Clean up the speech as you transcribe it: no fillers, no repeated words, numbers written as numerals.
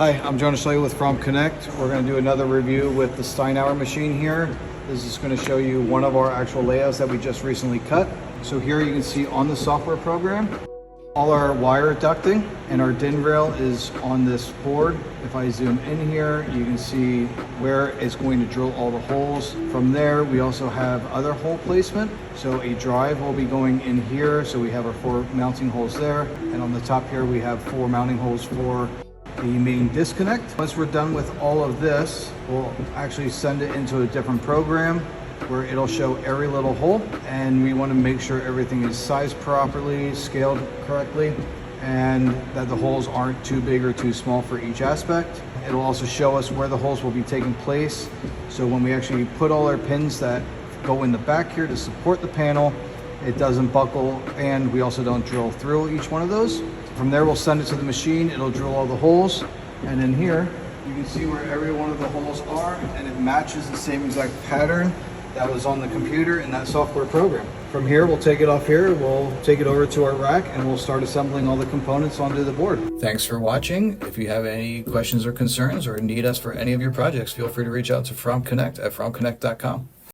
Hi, I'm John with FrommConnect. We're going to do another review with the Steinauer machine here. This is going to show you one of our actual layouts that we just recently cut. So here you can see on the software program, all our wire ducting and our DIN rail is on this board. If I zoom in here, you can see where it's going to drill all the holes. From there, we also have other hole placement. So a drive will be going in here. So we have our 4 mounting holes there. And on the top here, we have 4 mounting holes for the main disconnect. Once we're done with all of this, we'll actually send it into a different program where it'll show every little hole, and we want to make sure everything is sized properly, scaled correctly, and that the holes aren't too big or too small for each aspect. It'll also show us where the holes will be taking place, so when we actually put all our pins that go in the back here to support the panel, it doesn't buckle, and we also don't drill through each one of those. From there, we'll send it to the machine. It'll drill all the holes, and in here you can see where every one of the holes are, and it matches the same exact pattern that was on the computer in that software program. From here, we'll take it off here, we'll take it over to our rack, and we'll start assembling all the components onto the board. Thanks for watching. If you have any questions or concerns or need us for any of your projects, feel free to reach out to FrommConnect at FrommConnect.com.